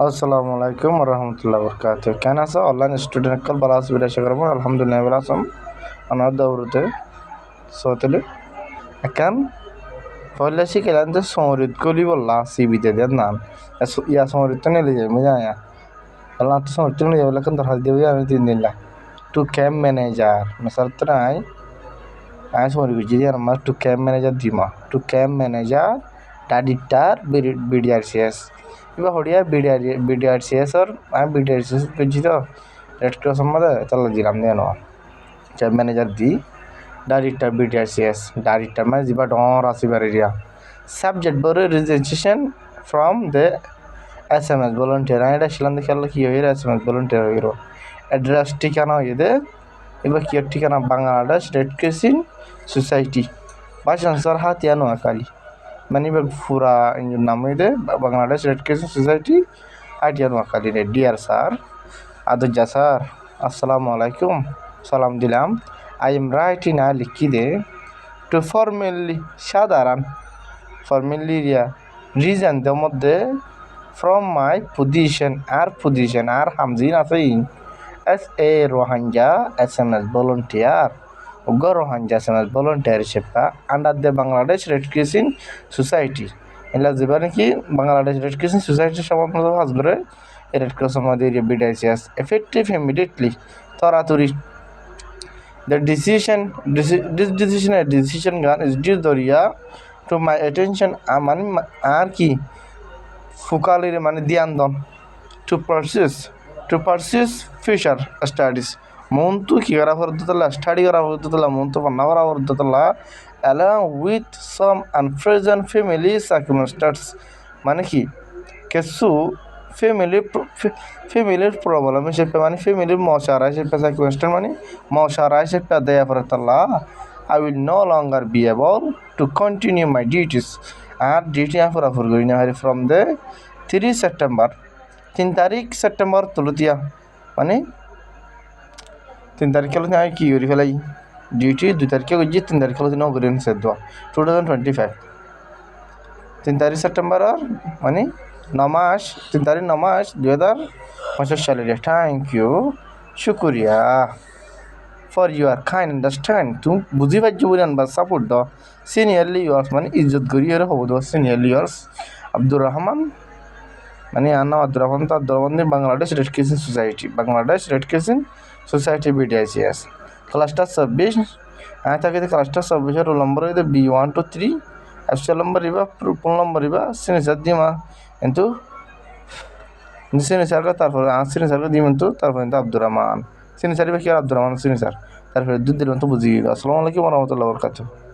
আসসালামু আলাইকুম রহমতুল্লাহ বরকাত কেন আছো অনলাইন স্টুডেন্ট কল বালা আসবিরা শেখারবো আলহামদুলিল্লাহ বালা আসাম আনার দৌড়তে সতলে একান পয়লা শিখেলাম যে সমরিত কলি বললা সিবিতে দেন নাম ইয়া সমরিত নেলে যাই মজা আয়া বললাম তো সমরিত নেলে যাবো লেকিন তোর হাত দিয়ে আমি 3 দিন লা টু ক্যাম্প ম্যানেজার সার তো নাই আমি সমরি বুঝি আর আমার টু ক্যাম্প ম্যানেজার দিমা টু ক্যাম্প ম্যানেজার ডাডিটার বিডিআরসিএস ಇವಾಗ ಹೊಡಿಯ B D R C S ಅವ್ರು B D R C S పెంచితో రెడ్ క్రాస్ అమ్మదా తెల్లదిరాం నేను manager the director BDRCS director মানে যা ডর আসিবার এরিয়া সাবজেক্ট বড় registration from the S M S volunteer এটা শিলাম দেখে আল্লাহ কী হয়ে এস এম এস ভলেন্টিয়ার হয়ে অ্যাড্রেস ঠিকানা হয়ে দে এবার কি ঠিকানা বাংলাদেশ রেড ক্রিসেন্ট সোসাইটি বাসন স্যার হাতিয়া নোয়াখালী মানে পুরা নাম দে Bangladesh red crescent society Hatiya Noakhali রে ডিয়ার স্যার আদুজ্জা স্যার আসসালামু আলাইকুম সালাম দিলাম আই এম রাইটিং লিখি দে টু ফর্মালি সাধারণ ফর্মালি রিজন দের মধ্যে ফ্রম মাই পজিশন আর হামজিন আছে as a Rohingya S M S volunteer উগ্র Rohingya S M S volunteer হিসেবে under the Bangladesh red crescent society এলা যেবা নাকি বাংলাদেশ রেড ক্রিসেন্ট সোসাইটির সমাপ্ত কাজ করে রেড ক্রস আমাদের বিডিআরসিএস এফেক্টিভ ইমিডিয়েটলি তরাতুরি the decision gun is due Dariya to my attention মানে আর কি ফুকালির মানে ধ্যান দন to pursue future studies মন তো কি করা হরদতলা স্টাডি করা হরদতলা মন তো পান্না করা হরদতলা along with some unpresent family circumstances মানে কি কিছু ফ্যামিলির প্রবলেম হিসেবে মানে ফ্যামিলির মশারা হিসেবে সাইকোয়েস্টার মানে মশারা হিসেবে দেয়া পড়তলা I will no longer be able to continue my duties আর ডিউটি পুরাপুর করি না ফ্রম দ্য 3 সেপ্টেম্বর 3 তারিখ তুলতিয়া মানে 3 তারিখে আমি কী করি ফেলাই ডিউটি 2 তারিখে করছি 3 তারিখে নগরী সে 2025 3 সেপ্টেম্বর মানে 9 মাস 3 তারিখ 9 মাস 2025 সালে থ্যাংক ইউ শুক্রিয়া ফর ইউর কাইন্ড আন্ডারস্ট্যান্ড তুমি বুঝি পাইছো বলে আনবা সাপোর্ট দ সিনিয়রলি ইয়ার্স মানে ইজ্জত করি আর হবো দো সিনিয়রলি ইয়ার্স আব্দুর রহমান মানে আর নাম আব্দুর রহমান তো Abdur Rahman Bangladesh red crescent society BDICS ক্লাসটা 26 হ্যাঁ থাকে ক্লাসটা 26 রোল নম্বর হইতে B1 to 3 absent number Iba full number Iba signature দিমা কিন্তু সিগনেচারটা তারপরে সিগনেচারটা দিবেন তো তারপরে কিন্তু আব্দুর রহমান সিগনেচার ইবা কি আর আব্দুর রহমান সিগনেচার তারপরে 2 দিলেন তো বুঝিয়ে আসসালামু আলাইকুম ওয়া রাহমাতুল্লাহি ওয়া বারাকাতুহু।